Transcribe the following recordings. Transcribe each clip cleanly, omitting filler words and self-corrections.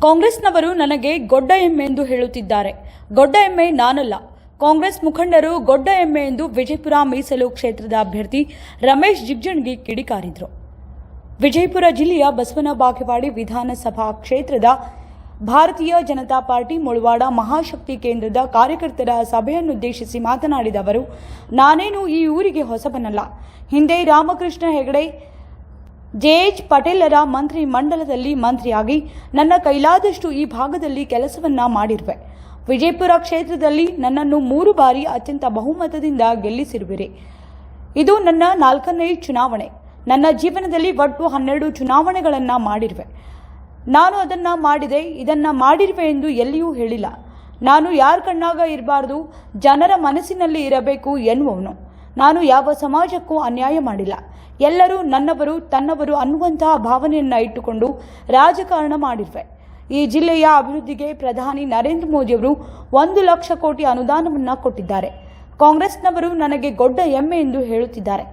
ಕಾಂಗ್ರೆಸ್ನವರು ನನಗೆ ಗೊಡ್ಡ ಎಮ್ಮೆ ಎಂದು ಹೇಳುತ್ತಿದ್ದಾರೆ. ಗೊಡ್ಡ ಎಮ್ಮೆ ನಾನಲ್ಲ. ಕಾಂಗ್ರೆಸ್ ಮುಖಂಡರು ಗೊಡ್ಡ ಎಮ್ಮೆ ಎಂದು ವಿಜಯಪುರ ಮೀಸಲು ಕ್ಷೇತ್ರದ ಅಭ್ಯರ್ಥಿ ರಮೇಶ್ ಜಿಗಜಿಣಗಿ ಕಿಡಿಕಾರಿದರು. ವಿಜಯಪುರ ಜಿಲ್ಲೆಯ ಬಸವನ ಬಾಗೇವಾಡಿ ವಿಧಾನಸಭಾ ಕ್ಷೇತ್ರದ ಭಾರತೀಯ ಜನತಾ ಪಾರ್ಟಿ ಮುಳವಾಡ ಮಹಾಶಕ್ತಿ ಕೇಂದ್ರದ ಕಾರ್ಯಕರ್ತರ ಸಭೆಯನ್ನುದ್ದೇಶಿಸಿ ಮಾತನಾಡಿದ ಅವರು, ನಾನೇನು ಈ ಊರಿಗೆ ಹೊಸಬನಲ್ಲ. ಹಿಂದೆ ರಾಮಕೃಷ್ಣ ಹೆಗಡೆ, ಜೆಎಚ್ ಪಟೇಲರ ಮಂತ್ರಿ ಮಂಡಲದಲ್ಲಿ ಮಂತ್ರಿಯಾಗಿ ನನ್ನ ಕೈಲಾದಷ್ಟು ಈ ಭಾಗದಲ್ಲಿ ಕೆಲಸವನ್ನ ಮಾಡಿರುವೆ. ವಿಜಯಪುರ ಕ್ಷೇತ್ರದಲ್ಲಿ ನನ್ನನ್ನು 3 ಬಾರಿ ಅತ್ಯಂತ ಬಹುಮತದಿಂದ ಗೆಲ್ಲಿಸಿರುವಿರಿ. ಇದು ನನ್ನ 4ನೇ ಚುನಾವಣೆ. ನನ್ನ ಜೀವನದಲ್ಲಿ ಒಟ್ಟು 12 ಚುನಾವಣೆಗಳನ್ನು ಮಾಡಿರುವೆ. ನಾನು ಅದನ್ನು ಮಾಡಿದೆ, ಇದನ್ನು ಮಾಡಿರುವೆ ಎಂದು ಎಲ್ಲಿಯೂ ಹೇಳಿಲ್ಲ. ನಾನು ಯಾರ ಕಣ್ಣಾಗ ಇರಬಾರ್ದು, ಜನರ ಮನಸ್ಸಿನಲ್ಲಿ ಇರಬೇಕು ಎನ್ನುವವನು. ನಾನು ಯಾವ ಸಮಾಜಕ್ಕೂ ಅನ್ಯಾಯ ಮಾಡಿಲ್ಲ. ಎಲ್ಲರೂ ನನ್ನವರು, ತನ್ನವರು ಅನ್ನುವಂತಹ ಭಾವನೆಯನ್ನು ಇಟ್ಟುಕೊಂಡು ರಾಜಕಾರಣ ಮಾಡಿರುವೆ. ಈ ಜಿಲ್ಲೆಯ ಅಭಿವೃದ್ಧಿಗೆ ಪ್ರಧಾನಿ ನರೇಂದ್ರ ಮೋದಿಯವರು 1 ಲಕ್ಷ ಕೋಟಿ ಅನುದಾನವನ್ನು ಕೊಟ್ಟಿದ್ದಾರೆ. ಕಾಂಗ್ರೆಸ್ನವರು ನನಗೆ ಗೊಡ್ಡ ಎಮ್ಮೆ ಎಂದು ಹೇಳುತ್ತಿದ್ದಾರೆ.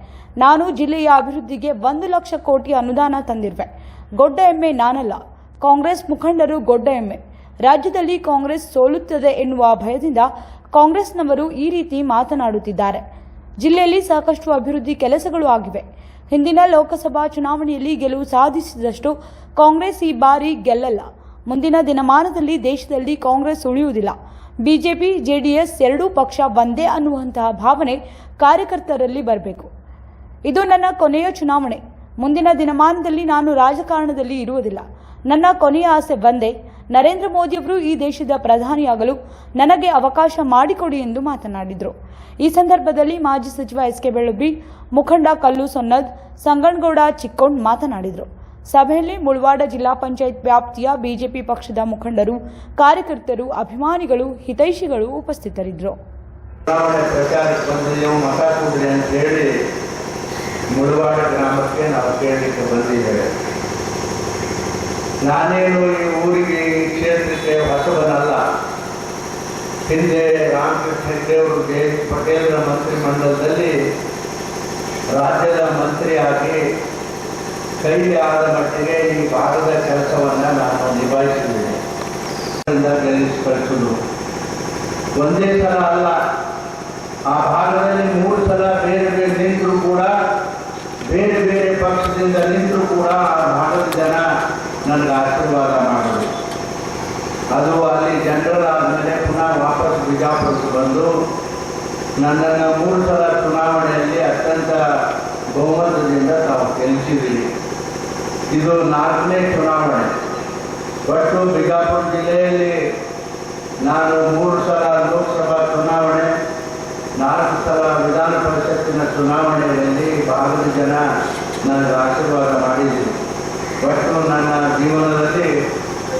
ನಾನು ಜಿಲ್ಲೆಯ ಅಭಿವೃದ್ಧಿಗೆ 1 ಲಕ್ಷ ಕೋಟಿ ಅನುದಾನ ತಂದಿರುವೆ. ಗೊಡ್ಡ ಎಮ್ಮೆ ನಾನಲ್ಲ. ಕಾಂಗ್ರೆಸ್ ಮುಖಂಡರು ಗೊಡ್ಡ ಎಮ್ಮೆ. ರಾಜ್ಯದಲ್ಲಿ ಕಾಂಗ್ರೆಸ್ ಸೋಲುತ್ತದೆ ಎನ್ನುವ ಭಯದಿಂದ ಕಾಂಗ್ರೆಸ್ನವರು ಈ ರೀತಿ ಮಾತನಾಡುತ್ತಿದ್ದಾರೆ. ಜಿಲ್ಲೆಯಲ್ಲಿ ಸಾಕಷ್ಟು ಅಭಿವೃದ್ಧಿ ಕೆಲಸಗಳು ಆಗಿವೆ. ಹಿಂದಿನ ಲೋಕಸಭಾ ಚುನಾವಣೆಯಲ್ಲಿ ಗೆಲುವು ಸಾಧಿಸಿದಷ್ಟು ಕಾಂಗ್ರೆಸ್ ಈ ಬಾರಿ ಗೆಲ್ಲಲ್ಲ. ಮುಂದಿನ ದಿನಮಾನದಲ್ಲಿ ದೇಶದಲ್ಲಿ ಕಾಂಗ್ರೆಸ್ ಉಳಿಯುವುದಿಲ್ಲ. ಬಿಜೆಪಿ, ಜೆಡಿಎಸ್ ಎರಡೂ ಪಕ್ಷ ಒಂದೇ ಅನ್ನುವಂತಹ ಭಾವನೆ ಕಾರ್ಯಕರ್ತರಲ್ಲಿ ಬರಬೇಕು. ಇದು ನನ್ನ ಕೊನೆಯ ಚುನಾವಣೆ. ಮುಂದಿನ ದಿನಮಾನದಲ್ಲಿ ನಾನು ರಾಜಕಾರಣದಲ್ಲಿ ಇರುವುದಿಲ್ಲ. ನನ್ನ ಕೊನೆಯ ಆಸೆ ಒಂದೇ, ನರೇಂದ್ರ ಮೋದಿಯವರು ಈ ದೇಶದ ಪ್ರಧಾನಿಯಾಗಲು ನನಗೆ ಅವಕಾಶ ಮಾಡಿಕೊಡಿ ಎಂದು ಮಾತನಾಡಿದರು. ಈ ಸಂದರ್ಭದಲ್ಲಿ ಮಾಜಿ ಸಚಿವ ಎಸ್ ಕೆ ಬೆಳ್ಳಬ್ಬಿ, ಮುಖಂಡ ಕಲ್ಲು ಸೊನ್ನದ್, ಸಂಗನಗೌಡ ಚಿಕ್ಕೋಣ್ ಮಾತನಾಡಿದರು. ಸಭೆಯಲ್ಲಿ ಮುಳವಾಡ ಜಿಲ್ಲಾ ಪಂಚಾಯತ್ ವ್ಯಾಪ್ತಿಯ ಬಿಜೆಪಿ ಪಕ್ಷದ ಮುಖಂಡರು, ಕಾರ್ಯಕರ್ತರು, ಅಭಿಮಾನಿಗಳು, ಹಿತೈಷಿಗಳು ಉಪಸ್ಥಿತರಿದ್ದರು. ಮುಳವಾಡ ಗ್ರಾಮಕ್ಕೆ ನಾವು ಕೇಳಲಿಕ್ಕೆ ಬಂದಿದ್ದೇವೆ. ನಾನೇನು ಈ ಊರಿಗೆ, ಈ ಕ್ಷೇತ್ರಕ್ಕೆ ಹೊಸಬನಲ್ಲ. ಹಿಂದೆ ರಾಮಕೃಷ್ಣ ಹೆಗಡೆ ಅವರು ಜೆಎಚ್ ಪಟೇಲರ ಮಂತ್ರಿಮಂಡಲದಲ್ಲಿ ರಾಜ್ಯದ ಮಂತ್ರಿಯಾಗಿ ಕೈಲಿ ಆದ ಮಟ್ಟಿಗೆ ಈ ಭಾಗದ ಕೆಲಸವನ್ನು ನಾನು ನಿಭಾಯಿಸಿದ್ದೇನೆ. ಗೆಲ್ಲಿಸಿಕಳಿಸುವುದು ಒಂದೇ ಸಲ ಅಲ್ಲ, ಆ ಭಾಗದಲ್ಲಿ 3 ಸಲ ಬೇರೆ ಬೇರೆ ನಿಂತರೂ ಕೂಡ, ಬೇರೆ ಬೇರೆ ಪಕ್ಷದಿಂದ ನಿಂತರೂ ಕೂಡ ಆ ಭಾಗದ ಜನ ನನಗೆ ಆಶೀರ್ವಾದ ಮಾಡೋದು. ಅದು ಅಲ್ಲಿ ಜನರಲ್ ಆದಮೇಲೆ ಪುನಃ ವಾಪಸ್ ಬಿಜಾಪುರಕ್ಕೆ ಬಂದು ನನ್ನನ್ನು 3 ಸಲ ಚುನಾವಣೆಯಲ್ಲಿ ಅತ್ಯಂತ ಬಹುಮತದಿಂದ ತಾವು ಗೆಲ್ಲಿಸಿದ್ದೀವಿ. ಇದು 4ನೇ ಚುನಾವಣೆ. ಒಟ್ಟು ಬಿಜಾಪುರ ಜಿಲ್ಲೆಯಲ್ಲಿ ನಾನು 3 ಸಲ ಲೋಕಸಭಾ ಚುನಾವಣೆ, 4 ಸಲ ವಿಧಾನ ಪರಿಷತ್ತಿನ ಚುನಾವಣೆಗಳಲ್ಲಿ ಭಾಗದ ಜನ ನನಗೆ ಆಶೀರ್ವಾದ ಮಾಡಿದ್ದೀವಿ. ಒಟ್ಟು ನನ್ನ ಜೀವನದಲ್ಲಿ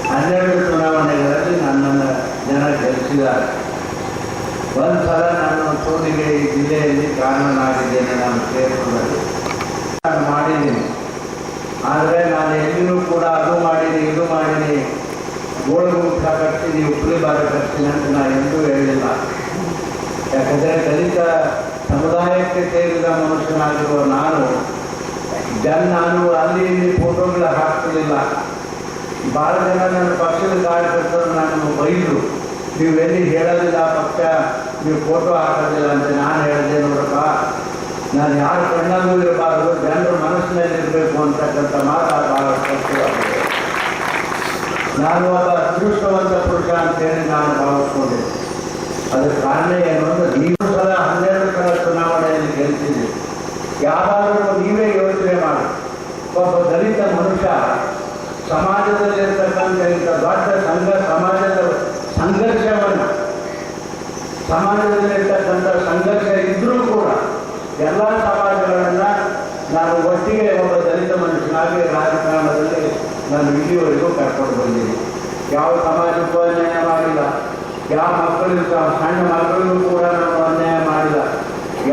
12 ಚುನಾವಣೆಗಳಲ್ಲಿ ನನ್ನನ್ನು ಜನ ಗೆಲ್ಲಿಸಿದ್ದಾರೆ. 1 ಸಲ ನಾನು ಸೋಲಿಗೆ ಈ ಜಿಲ್ಲೆಯಲ್ಲಿ ಕಾರಣನಾಗಿದ್ದೇನೆ. ನಾನು ಕ್ಷೇತ್ರದಲ್ಲಿ ನಾನು ಮಾಡಿದ್ದೀನಿ. ಆದರೆ ನಾನು ಎಲ್ಲಿಯೂ ಕೂಡ ಅದು ಮಾಡೀನಿ, ಇದು ಮಾಡೀನಿ, ಗೋಳಗುಂಟ ಕಟ್ತೀನಿ, ಉಪ್ಪಲಿ ಬಾರ ಕಟ್ತೀನಿ ಅಂತ ನಾನು ಎಂದೂ ಹೇಳಿಲ್ಲ. ಯಾಕಂದರೆ ದಲಿತ ಸಮುದಾಯಕ್ಕೆ ಸೇರಿದ ಮನುಷ್ಯನಾಗಿರುವ ನಾನು ನಾನು ಅಲ್ಲಿ ಇಲ್ಲಿ ಫೋಟೋಗಳು ಹಾಕ್ತಿರಲಿಲ್ಲ. ಭಾಳ ಜನ ನನ್ನ ಪಕ್ಷದ ಕಾರ್ಯಕರ್ತರು ನನ್ನನ್ನು ಬೈದರು, ನೀವು ಎಲ್ಲಿ ಹೇಳೋದಿಲ್ಲ, ಪಕ್ಷ ನೀವು ಫೋಟೋ ಹಾಕೋದಿಲ್ಲ ಅಂತ. ನಾನು ಹೇಳಿದೆ, ನೋಡಪ್ಪ, ನಾನು ಯಾರ ಕಣ್ಣಲ್ಲೂ ಇರಬಾರ್ದು, ಜನರ ಮನಸ್ಸಿನಲ್ಲಿ ಇರಬೇಕು ಅಂತಕ್ಕಂಥ ಮಾತು ಭಾಳ ಸ್ಪಷ್ಟವಾಗಿದೆ. ನಾನು ಒಬ್ಬ ಅದೃಷ್ಟವಂತ ಪುರುಷ ಅಂತೇಳಿ ನಾನು ಭಾವಿಸ್ಕೊಂಡೆ. ಅದಕ್ಕೆ ಕಾರಣ ಏನು ಅಂದರೆ, ನೀವು ಸಲ 12 ಸಲ ಚುನಾವಣೆಯಲ್ಲಿ ಗೆಲ್ತಿದ್ದೀವಿ. ಯಾವಾಗಲೂ ನೀವೇ ಯೋಚನೆ ಮಾಡಿ, ಒಬ್ಬ ದಲಿತ ಮನುಷ್ಯ ಸಮಾಜದಲ್ಲಿರ್ತಕ್ಕಂಥ ಇಂಥ ದೊಡ್ಡ ಸಮಾಜದ ಸಂಘರ್ಷವನ್ನು, ಸಮಾಜದಲ್ಲಿರ್ತಕ್ಕಂಥ ಸಂಘರ್ಷ ಇದ್ದರೂ ಕೂಡ ಎಲ್ಲ ಸಮಾಜಗಳನ್ನು ನಾನು ಒಟ್ಟಿಗೆ ಒಬ್ಬ ದಲಿತ ಮನುಷ್ಯನಾಗಿ ರಾಜಕಾರಣದಲ್ಲಿ ನಾನು ಇಲ್ಲಿವರೆಗೂ ಕರ್ಕೊಂಡು ಬಂದಿದ್ದೀನಿ. ಯಾವ ಸಮಾಜಕ್ಕೂ ಅನ್ಯಾಯ ಮಾಡಿಲ್ಲ. ಯಾವ ಮಕ್ಕಳಿಗೂ, ಸಣ್ಣ ಮಕ್ಕಳಿಗೂ ಕೂಡ ನಾನು ಅನ್ಯಾಯ ಮಾಡಿಲ್ಲ.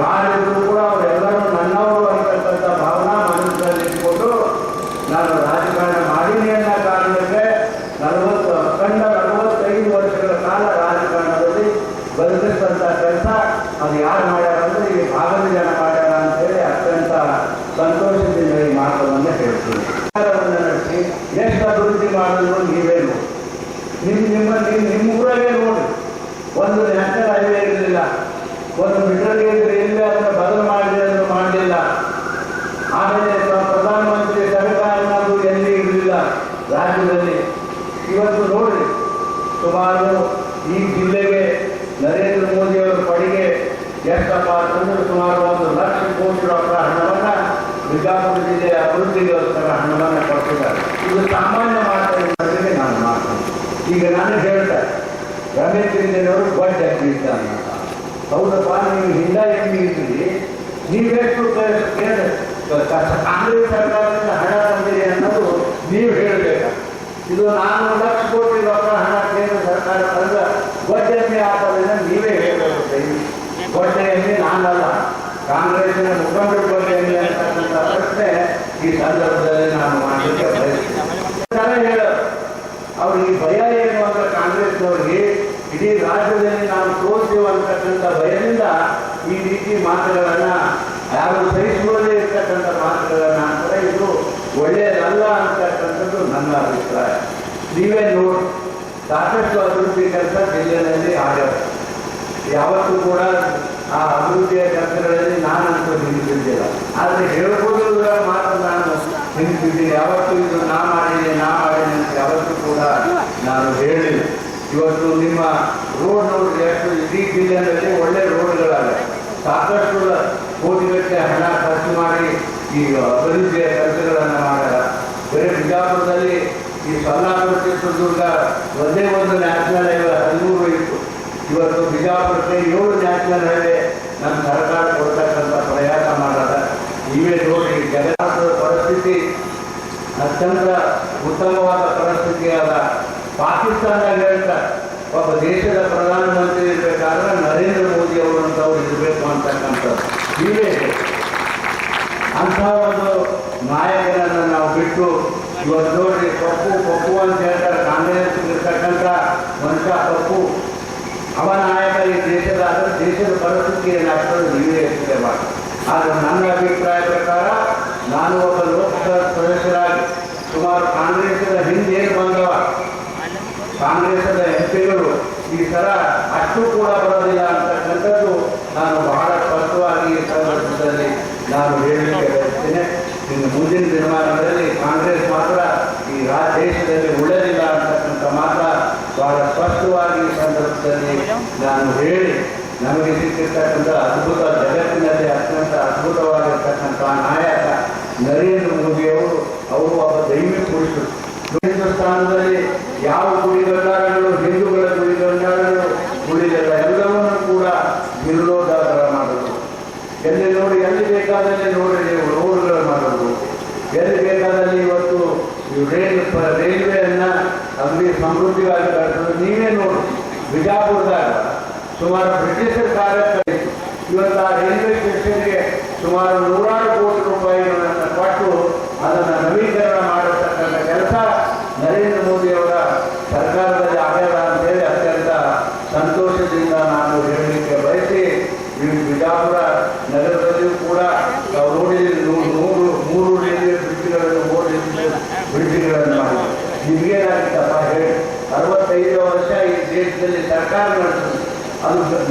ಯಾರಿಗೂ ಕೂಡ ಅವರೆಲ್ಲರೂ ನನ್ನವರು ಅಂತಕ್ಕಂಥ ಭಾವನಾ ಮನಸ್ಸಿನಲ್ಲಿ ಇಟ್ಕೊಂಡು ನಾನು ರಾಜಕಾರಣ ಮಾಡೀನಿ ಅನ್ನೋ ಕಾರಣಕ್ಕೆ 45 ವರ್ಷಗಳ ಕಾಲ ರಾಜಕಾರಣದಲ್ಲಿ ಬದುಕಿಸ್ತಂಥ ಕೆಲಸ ಅದು ಯಾರು ಮಾಡ್ಯಾರ ಅಂದರೆ ಈ ಭಾಗದ ಜನ ಮಾಡ್ಯಾರ ಅಂತೇಳಿ ಅತ್ಯಂತ ಸಂತೋಷದಿಂದ ಈ ಮಾತನ್ನು ಹೇಳ್ತೀನಿ. ನಡೆಸಿ ಎಷ್ಟು ಅಭಿವೃದ್ಧಿ ಮಾಡಿದ್ರು ನೀವೇನು ಆಮೇಲೆ ಪ್ರಧಾನಮಂತ್ರಿ ಸರ್ಕಾರ ಅನ್ನೋದು ಎಲ್ಲಿ ಇರಲಿಲ್ಲ ರಾಜ್ಯದಲ್ಲಿ. ಇವತ್ತು ನೋಡ್ರಿ, ಸುಮಾರು ಈ ಜಿಲ್ಲೆಗೆ ನರೇಂದ್ರ ಮೋದಿ ಅವರ ಪಡೆಗೆ ಎಷ್ಟಪ್ಪ ಅಂತಂದ್ರೆ ಸುಮಾರು 1 ಲಕ್ಷ ಕೋಟಿ ರೂಪಾಯಿ ಹಣವನ್ನು ಬಿಜಾಪುರ ಜಿಲ್ಲೆಯ ಅಭಿವೃದ್ಧಿಗೋಸ್ಕರ ಹಣವನ್ನು ಕೊಟ್ಟಿದ್ದಾರೆ. ಇದು ಸಾಮಾನ್ಯ ಮಾತಾಡಿದ್ರೆ ನಾನು ಮಾಡ್ತೀನಿ. ಈಗ ನಾನು ಹೇಳ್ತಾರೆ ರಮೇಶ್ ಜಿಲ್ಲೆಯವರು ದೊಡ್ಡ ಎಮ್ಮೆ ಇದ್ದಾನೆ. ಹೌದಪ್ಪ, ನೀವು ಹಿಂದ ಎಮ್ಮೆ ಇದ್ದೀರಿ, ನೀವೆಷ್ಟು ಕಾಂಗ್ರೆಸ್ ಸರ್ಕಾರದಿಂದ ಹಣ ತಂದಿರಿ ಅನ್ನೋದು ನೀವು ಹೇಳಬೇಕು. ಇದು 4 ಲಕ್ಷ ಕೋಟಿ ರೂಪಾಯಿ ಹಣ ಕೇಂದ್ರ ಸರ್ಕಾರ ತಂದ ದೊಡ್ಡ ಎಮ್ಮೆ ಆಗೋದ್ರಿಂದ ನೀವೇ ಹೇಳಬೇಕು. ದೊಡ್ಡ ಎಮ್ಮೆ ನಾನಲ್ಲ, ಕಾಂಗ್ರೆಸ್ಸಿನ ಮುಖಂಡರು ದೊಡ್ಡ ಎಮ್ಮೆ ಅಂತಕ್ಕಂಥ ಪ್ರಶ್ನೆ ಈ ಸಂದರ್ಭದಲ್ಲಿ ನಾನು ಮಾಡಲಿಕ್ಕೆ ಬಯಸ್ತೀನಿ. ಹೇಳೋದು ಅವ್ರಿಗೆ ಭಯ ಏನು ಅಂದ್ರೆ ಕಾಂಗ್ರೆಸ್ನವ್ರಿಗೆ ಇಡೀ ರಾಜ್ಯದಲ್ಲಿ ನಾವು ತೋರಿಸ್ತೇವೆ ಅಂತಕ್ಕಂಥ ಭಯದಿಂದ ಈ ರೀತಿ ಮಾತುಗಳನ್ನು ಯಾರು ಸಹಿಸಿಕೊಳ್ಳದೇ ಇರ್ತಕ್ಕಂಥ ಮಾತುಗಳನ್ನು ಅಂತಾರೆ. ಇದು ಒಳ್ಳೆಯದಲ್ಲ ಅಂತಕ್ಕಂಥದ್ದು ನನ್ನ ಅಭಿಪ್ರಾಯ. ನೀವೇ ನೋಡಿ, ಸಾಕಷ್ಟು ಅಭಿವೃದ್ಧಿ ಕೆಲಸ ಜಿಲ್ಲೆಯಲ್ಲಿ ಆಗ್ಯಾವ. ಯಾವತ್ತೂ ಕೂಡ ಆ ಅಭಿವೃದ್ಧಿಯ ಕೆಲಸಗಳಲ್ಲಿ ನಾನಂತೂ ಹಿಂದಿದ್ದಿಲ್ಲ. ಆದರೆ ಹೇಳ್ಬೋದ್ರ ಮಾತ್ರ ನಾನು ಹಿಂದಿದ್ದೀನಿ. ಯಾವತ್ತೂ ಇದು ನಾ ಮಾಡಿದ್ದೀನಿ ಅಂತ ಯಾವತ್ತೂ ಕೂಡ ನಾನು ಹೇಳಿಲ್ಲ. ಇವತ್ತು ನಿಮ್ಮ ರೋಡ್ ನೋಡಿದ್ರೆ ಎಷ್ಟು ಇಡೀ ಜಿಲ್ಲೆಯಲ್ಲಿ ಒಳ್ಳೆ ರೋಡ್ಗಳಾಗ ಸಾಕಷ್ಟು ಕೋಟಿಗಟ್ಟಲೆ ಹಣ ಖರ್ಚು ಮಾಡಿ ಈ ಅಭಿವೃದ್ಧಿಯ ಕೆಲಸಗಳನ್ನು ಮಾಡ್ಯಾರ. ಬೇರೆ ಬಿಜಾಪುರದಲ್ಲಿ ಈ ಸೊಲ್ಲಾಪುರ ಚಿತ್ರದುರ್ಗ ಒಂದೇ ಒಂದು ನ್ಯಾಷನಲ್ ಹೈವೇ 13 ಇತ್ತು. ಇವತ್ತು ಬಿಜಾಪುರಕ್ಕೆ 7 ನ್ಯಾಷನಲ್ ಹೈವೇ ನಮ್ಮ ಸರ್ಕಾರ ಕೊಡ್ತಕ್ಕಂಥ ಪ್ರಯಾಸ ಮಾಡದ. ನೀವೇ ನೋಡಿ, ಜಗನ್ನಾಥದ ಪರಿಸ್ಥಿತಿ ಅತ್ಯಂತ ಉತ್ತಮವಾದ ಪರಿಸ್ಥಿತಿಯಾದ. ಪಾಕಿಸ್ತಾನದಾಗ ಹೇಳ್ತಾರೆ ಒಬ್ಬ ದೇಶದ ಪ್ರಧಾನಮಂತ್ರಿ ಇರಬೇಕಾದ್ರೆ ನರೇಂದ್ರ ಮೋದಿ ಅವರಂಥವ್ರು ಇರಬೇಕು ಅಂತಕ್ಕಂಥದ್ದು. ನೀವೇ ಅಂಥ ಒಂದು ನಾಯಕನನ್ನು ನಾವು ಬಿಟ್ಟು ಇವತ್ತು ನೋಡ್ರಿ ಪಪ್ಪು ಅಂತ ಹೇಳ್ತಾರೆ. ಕಾಂಗ್ರೆಸ್ ಇರ್ತಕ್ಕಂಥ ಮನುಷ್ಯ ಪಪ್ಪು, ಅವ ನಾಯಕ ಈ ದೇಶದ ಪರಿಸ್ಥಿತಿ ಏನಾಗ್ತದೆ ನೀವೇ ಯೋಚನೆ ಮಾಡಿ. ಆದರೆ ನನ್ನ ಅಭಿಪ್ರಾಯ ಪ್ರಕಾರ ನಾನು ಒಬ್ಬ ಲೋಕಸಭಾ ಸದಸ್ಯರಾಗಿ ಸುಮಾರು ಕಾಂಗ್ರೆಸ್ಸಿನ ಹಿಂದೆ ಏನು ಬಂದವ, ಕಾಂಗ್ರೆಸ್ಸಿನ ಎಂಪಿಗಳು ಈ ಥರ ಅಷ್ಟು ಕೂಡ ಬರೋದಿಲ್ಲ ಅಂತಕ್ಕಂಥದ್ದು ನಾನು ಬಹಳ ಸ್ಪಷ್ಟವಾಗಿ ಈ ಸಂದರ್ಭದಲ್ಲಿ ನಾನು ಹೇಳಲಿಕ್ಕೆ ಬಯಸ್ತೇನೆ. ಇನ್ನು ಮುಂದಿನ ದಿನಮಾನಗಳಲ್ಲಿ ಕಾಂಗ್ರೆಸ್ ಮಾತ್ರ ಈ ದೇಶದಲ್ಲಿ ಉಳಿದಿಲ್ಲ ಅಂತಕ್ಕಂಥ ಮಾತ್ರ ಬಹಳ ಸ್ಪಷ್ಟವಾಗಿ ಈ ಸಂದರ್ಭದಲ್ಲಿ ನಾನು ಹೇಳಿ, ನಮಗೆ ಸಿಕ್ಕಿರ್ತಕ್ಕಂಥ ಅದ್ಭುತ, ಜಗತ್ತಿನಲ್ಲಿ ಅತ್ಯಂತ ಅದ್ಭುತವಾಗಿರ್ತಕ್ಕಂಥ ನಾಯಕ ನರೇಂದ್ರ ಮೋದಿಯವರು ಒಬ್ಬ ದೈವಿಕ ಪುರುಷರು. ಹಿಂದೂಸ್ತಾನದಲ್ಲಿ ಯಾವ ಗುಡಿಗಂಡಾರಗಳು, ಹಿಂದೂಗಳ ಗುಡಿಗಂಡಾರಗಳು ಉಳಿದಿಲ್ಲ, ಎಲ್ಲವನ್ನೂ ಕೂಡ ನಿಲ್ಲೋದಾರ ಮಾಡೋದು. ಎಲ್ಲಿ ನೋಡಿ, ಎಲ್ಲಿ ಬೇಕಾದಲ್ಲಿ ನೋಡಿ ನೀವು ರೋಡ್ಗಳು ಮಾಡೋದು, ಎಲ್ಲಿ ಬೇಕಾದಲ್ಲಿ ಇವತ್ತು ರೈಲ್ವೆಯನ್ನು ಅಗದಿ ಸಮೃದ್ಧಿಯಾಗಿ ಕಳಿಸೋದು. ನೀವೇ ನೋಡಿ, ಬಿಜಾಪುರದಾಗ ಸುಮಾರು ಬ್ರಿಟಿಷರ ಕಾಲಕ್ಕೆ ಇವತ್ತು ಆ ರೈಲ್ವೆ ಸ್ಟೇಷನ್ಗೆ ಸುಮಾರು 100 ಕೋಟಿ ರೂಪಾಯಿಗಳನ್ನು ಕೊಟ್ಟು ಅದನ್ನು ನವೀಕರಣ ಮಾಡತಕ್ಕಂಥ ಕೆಲಸ ನರೇಂದ್ರ ಮೋದಿಯವರ ಸರ್ಕಾರದಲ್ಲಿ ಆಗ್ಯದ ಅಂತೇಳಿ ಅತ್ಯಂತ ಸಂತೋಷದಿಂದ ನಾನು ಹೇಳಲಿಕ್ಕೆ ಬಯಸಿ, ಈ ಬಿಜಾಪುರ ನಗರದಲ್ಲಿಯೂ ಕೂಡ ನಾವು ನೋಡಿದ್ದೀವಿ 3 ರೈಲ್ವೆ ಬ್ರಿಡ್ಜ್ಗಳನ್ನು ಮಾಡಿ. ನಿಮಗೇನಾಗಿತ್ತಪ್ಪ ಹೇಳಿ, 65 ವರ್ಷ ಈ ದೇಶದಲ್ಲಿ ಸರ್ಕಾರ ನಡೆಸಿದ್ರು. ಅದು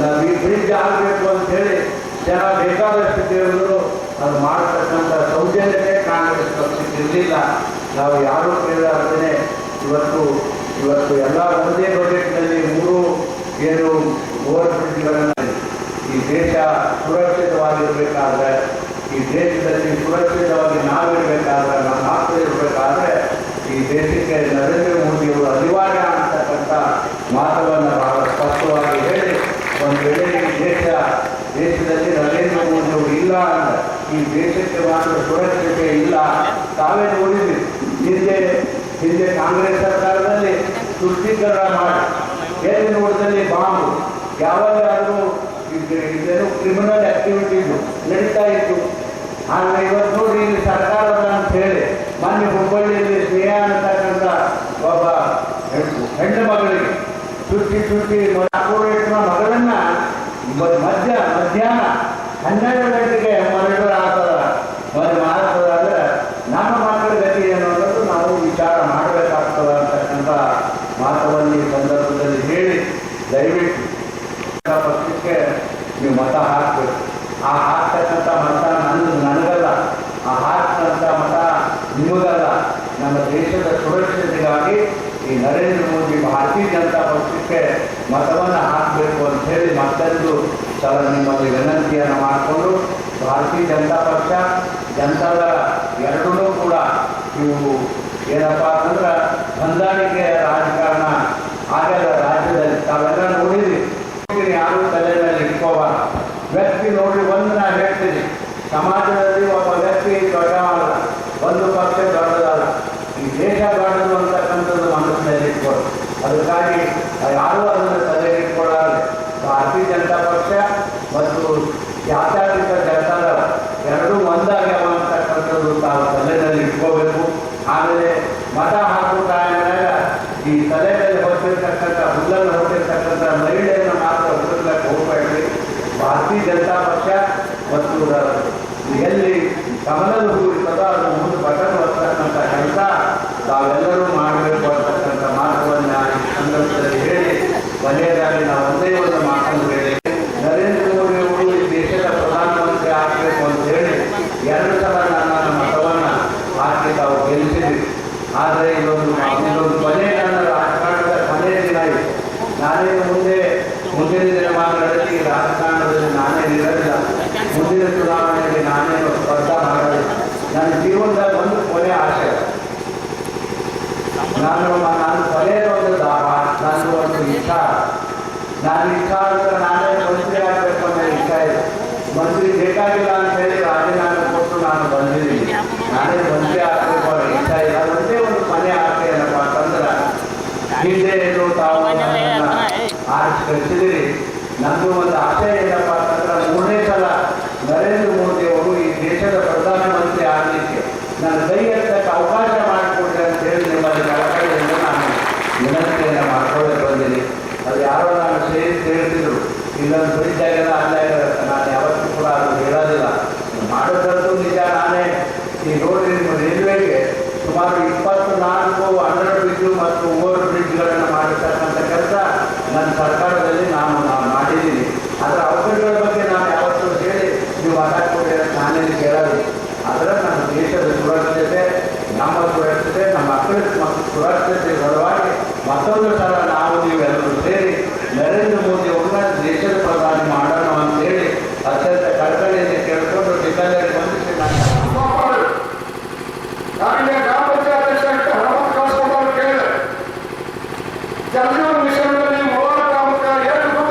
ಈ ಬ್ರಿಡ್ಜ್ ಆಗಬೇಕು ಅಂತ ಹೇಳಿ ಜನ ಬೇಕಾದಷ್ಟು ಕೇಳಿದ್ರು. ಅದು ಮಾಡತಕ್ಕಂಥ ಸೌಜನ್ಯತೆ ಕಾಂಗ್ರೆಸ್ ಪಕ್ಷಕ್ಕೆ ಇರಲಿಲ್ಲ. ನಾವು ಯಾರೂ ಕೇಳಲಾರ್ದೇ ಇವತ್ತು ಎಲ್ಲ ಒಂದೇ ಬಜೆಟ್ನಲ್ಲಿ 3 ಓವರ್ ಬ್ರಿಡ್ಜ್ಗಳನ್ನು ಈ ದೇಶ ಸುರಕ್ಷಿತವಾಗಿರಬೇಕಾದ್ರೆ, ಈ ದೇಶದಲ್ಲಿ ಸುರಕ್ಷಿತವಾಗಿ ನಾವಿರಬೇಕಾದ್ರೆ, ನಮ್ಮ ಮಾತ್ರ ಇರಬೇಕಾದ್ರೆ ಈ ದೇಶಕ್ಕೆ ನರೇಂದ್ರ ಮೋದಿಯವರು ಅನಿವಾರ್ಯ ಅಂತಕ್ಕಂಥ ಮಾತುಗಳನ್ನು ಬಹಳ ಸ್ಪಷ್ಟವಾಗಿ ಹೇಳಿ, ಒಂದು ವೇಳೆ ಈ ದೇಶದಲ್ಲಿ ನರೇಂದ್ರ ಮೋದಿಯವರು ಇಲ್ಲ ಅಂದರೆ ಈ ದೇಶಕ್ಕೆ ಮಾತ್ರ ಸುರಕ್ಷತೆ ಇಲ್ಲ. ತಾವೇ ನೋಡಿದ್ವಿ, ಹಿಂದೆ ಕಾಂಗ್ರೆಸ್ ಸರ್ಕಾರದಲ್ಲಿ ತುಷ್ಟೀಕರಣ ಮಾಡಿ ಎಲ್ಲಿ ನೋಡಿದಲ್ಲಿ ಬಾಂಬು, ಯಾವಾಗಾದರೂ ಇದೇನು ಕ್ರಿಮಿನಲ್ ಆಕ್ಟಿವಿಟೀಸು ನಡೀತಾ ಇತ್ತು. ಆದರೆ ಇವತ್ತು ನೋಡಿ, ಇಲ್ಲಿ ಸರ್ಕಾರದ ಅಂತ ಹೇಳಿ ಮೊನ್ನೆ ಹುಬ್ಬಳ್ಳಿಯಲ್ಲಿ ಸ್ನೇಹ ಅಂತಕ್ಕಂಥ ಒಬ್ಬ ಹೆಣ್ಣು ಮಗಳಿಗೆ ಚುಟ್ಟಿ ಕಾರ್ಪೊರೇಟ್ನ ಮಗಳನ್ನ ಮಧ್ಯಾಹ್ನ 12 ಗಂಟೆಗೆ ಮರಳರ ಆಗ್ತದ ಅಂದರೆ ನಮ್ಮ ಮಕ್ಕಳ ಗತಿ ಏನು ಅನ್ನೋದು ನಾವು ವಿಚಾರ ಮಾಡಬೇಕಾಗ್ತದ ಅಂತಕ್ಕಂಥ ಮಾತವನ್ನು ಈ ಸಂದರ್ಭದಲ್ಲಿ ಹೇಳಿ, ದಯವಿಟ್ಟು ಪಕ್ಷಕ್ಕೆ ನೀವು ಮತ ಹಾಕಬೇಕು. ಆ ಹಾಕ್ತಕ್ಕಂಥ ಮತ ನನಗಲ್ಲ, ಆ ಈ ನರೇಂದ್ರ ಮೋದಿ ಭಾರತೀಯ ಜನತಾ ಪಕ್ಷಕ್ಕೆ ಮತವನ್ನು ಹಾಕಬೇಕು ಅಂತ ಹೇಳಿ ಮತ್ತೊಂದು ಸಲ ನಿಮ್ಮಲ್ಲಿ ವಿನಂತಿಯನ್ನು ಮಾಡಿಕೊಂಡು ಭಾರತೀಯ ಜನತಾ ಪಕ್ಷ ಜನತಾದಳ ಎರಡೂ ಕೂಡ ಇವು ಏನಪ್ಪ ಅಂತಂದ್ರೆ ಹೊಂದಾಣಿಕೆಯ ರಾಜಕಾರಣ ಆಗಲ್ಲ ರಾಜ್ಯದಲ್ಲಿ. ತಾವೆಲ್ಲ ನೋಡಿದ್ರಿ, ಯಾರು ತಲೆ ಮೇಲೆ ಇಟ್ಕೋಬಾರ್ದು. ವ್ಯಕ್ತಿ ನೋಡಿ ಒಂದು ನಾನು ಹೇಳ್ತೀನಿ, ಸಮಾಜದಲ್ಲಿ ಒಬ್ಬ ವ್ಯಕ್ತಿ ದೊಡ್ಡವಲ್ಲ, ಒಂದು ಪಕ್ಷ ದೊಡ್ಡದಲ್ಲ, ಈ ದೇಶ ದೊಡ್ಡದು ಅಂತಕ್ಕಂಥದ್ದು ಮನಸ್ಸಿನಲ್ಲಿ ಇಟ್ಕೊಳ್ಳಿ. ಅದಕ್ಕಾಗಿ ಯಾರೂ ಅದನ್ನು ತಲೆ ಇಟ್ಕೊಳ್ಳಾರೆ. ಭಾರತೀಯ ಜನತಾ ಪಕ್ಷ ಮತ್ತು ಜಾತ್ಯತೀತ ಜನತಾದಳ ಎರಡೂ ಒಂದಾಗ್ಯಾವ ಅಂತಕ್ಕಂಥದ್ದು ತಾವು ತಲೆಯಲ್ಲಿ ಇಟ್ಕೋಬೇಕು. ಆಮೇಲೆ ಮತ ಹಾಕುವ ಟೈಮ್ನಾಗ ಈ ತಲೆ ಮೇಲೆ ಹೊತ್ತಿರ್ತಕ್ಕಂಥ ಹುಲ್ಲನ್ನು ಹೊತ್ತಿರ್ತಕ್ಕಂಥ ಮಹಿಳೆಯನ್ನು ಮಾತ್ರ ಹುಡುಕ್ಲಿಕ್ಕೆ ಹೋಗಬೇಡ್ರಿ. ಭಾರತೀಯ ಜನತಾ ಪಕ್ಷ ಮತ್ತು ಎಲ್ಲಿ ಕಮಲದ ಹೂ ಇರ್ತದೋ ಅದು ಮುಂದೆ ಬಟನ್ ಹೊತ್ತಕ್ಕಂಥ ಕೆಲಸ ತಾವೆಲ್ಲರೂ ಮಾಡಬೇಕು ಅಂತಕ್ಕಂಥ ಮಾತುವನ್ನು ಈ ಸಂದರ್ಭದಲ್ಲಿ ಹೇಳಿ ಕೊನೆಯದಾಗಿ ನಾವು ಒಂದೇ ಒಂದು ಮಾತನ್ನು ಹೇಳಿ, ನರೇಂದ್ರ ಮೋದಿ ಅವರು ಈ ದೇಶದ ಪ್ರಧಾನಮಂತ್ರಿ ಆಗಬೇಕು ಅಂತ ಹೇಳಿ 2 ಸಲ ನನ್ನ ಮತವನ್ನು ಹಾಕಿ ತಾವು ಗೆಲ್ಲಿಸಿದ್ರಿ. ಆದರೆ ಇದೊಂದು ಕೊನೆ ನನ್ನ ರಾಜಕಾರಣದ ಕೊನೆಯ ದಿನ ಇದೆ. ನಾನೇ ಮುಂದಿನ ದಿನಮಾನ ನಡೆಸಿ ರಾಜಕಾರಣದಲ್ಲಿ ನಾನೇ ಇರಲಿಲ್ಲ. ಮುಂದಿನ ಚುನಾವಣೆಯಲ್ಲಿ ನಾನೇನು ಸ್ಪರ್ಧಾ ಮಾಡಲಿಲ್ಲ. ನನ್ನ ಜೀವನದ ಒಂದು ಕೊನೆ ಆಶೆ, ನಾನು ಕೊನೆಯ ಒಂದು ದಾಹ, ನನ್ನ ಒಂದು ಇಚ್ಛಾ. ನಾನು ಇಚ್ಛಾ ಅಂದ್ರೆ ನಾನೇ ಮಂತ್ರಿ ಆಗಬೇಕು ಅನ್ನೋ ಇಚ್ಛಾ ಇದೆ. ಮಂತ್ರಿ ಬೇಕಾಗಿಲ್ಲ ಅಂತ ಹೇಳಿ ರಾಜೀನಾಮೆ ಕೊಟ್ಟು ನಾನು ಬಂದಿದ್ದೀನಿ. ನಾನೇ ಮಂತ್ರಿ ಆಗಬೇಕು ಅನ್ನೋ ಇಚ್ಛಾ ಇಲ್ಲ. ಒಂದೇ ಒಂದು ಕೊನೆ ಆಸೆ ಏನಪ್ಪ ಅಂತಂದ್ರೆ, ಹಿಂದೆ ಏನು ತಾವು ಆರಿಸಿ ಕಳಿಸಿದಿರಿ. ನನ್ನದು ಒಂದು ಆಸೆ ಏನಪ್ಪ ಅಂತಂದ್ರೆ, 3ನೇ ಸಲ ನರೇಂದ್ರ ಮೋದಿ ಅವರು ಈ ದೇಶದ ಪ್ರಧಾನಮಂತ್ರಿ ಆಗಲಿಕ್ಕೆ ನನ್ನ ಕೈ ಎತ್ತಕ್ಕೆ ಅವಕಾಶ ಮಾಡಿಕೊಡ್ರಿ ಅಂತ ಹೇಳಿ ನಿಮ್ಮಲ್ಲಿ ಕಳಕಳಿಯಿಂದ ನಾನು ವಿನಂತಿಯನ್ನು ಮಾಡ್ಕೊಳ್ಳೋಕೆ ಬಂದಿದ್ದೀನಿ. ಅದು ಯಾರೋ ನಾನು ಹೇಳ್ತಿದ್ರು, ಇಲ್ಲೊಂದು ಬ್ರಿಡ್ಜ್ ಆಗ್ಯದ ಅಲ್ಲಾಗ್ಯದ. ನಾನು ಯಾವತ್ತೂ ಕೂಡ ಅದು ಹೇಳೋದಿಲ್ಲ. ಮಾಡೋದಂತೂ ನಿಜ. ನಾನೇ ಈ ನೋಡ್ರಿ, ನಿಮ್ಮ ರೈಲ್ವೆಗೆ ಸುಮಾರು 24 ಅಂಡರ್ ಬ್ರಿಡ್ಜು ಮತ್ತು ಓವರ್ ಬ್ರಿಡ್ಜ್ಗಳನ್ನು ಮಾಡಿರ್ತಕ್ಕಂಥ ಕೆಲಸ ನನ್ನ ಸರ್ಕಾರದಲ್ಲಿ ನಾನು ಮಾಡಿದ್ದೀನಿ. ಅದರ ಅವಕಾಶಗಳ ಬಗ್ಗೆ ನಾನು ಯಾವತ್ತೂ ಹೇಳಿ ನೀವು ಮಾತಾಡ್ಕೊಡಿ ಅಂತ ನಾನೇನು ಕೇಳೋದು. ಆದರೆ ನಮ್ಮ ದೇಶದ ಸುರಕ್ಷತೆ, ನಮ್ಮ ಸುರಕ್ಷತೆ, ನಮ್ಮ ಮಕ್ಕಳ ಸುರಕ್ಷತೆ ಸಲುವಾಗಿ ಮತ್ತೊಂದು ಸಲ ನಾವು ನೀವೆಲ್ಲರೂ ಸೇರಿ ನರೇಂದ್ರ ಮೋದಿ ಅವ್ರನ್ನ ದೇಶದ ಪ್ರಧಾನಿ ಮಾಡೋಣ ಅಂತೇಳಿ ಅತ್ಯಂತ ಕಳಕಳಿಯಿಂದ ಕೇಳಿಕೊಂಡು ನಿಮ್ಮೆಲ್ಲರಿಗೆ ವಂದಿಸಿ ನಾನು ಗ್ರಾಮ ಪಂಚಾಯತ್ ಹಣವನ್ನು ಕಳಿಸ್ಕೊಂಡು ಕೇಳಿದೆ. ಜಲಜೀವನ ಮಿಷನ್ನಲ್ಲಿ 3 ಗ್ರಾಮಕ್ಕೆ 2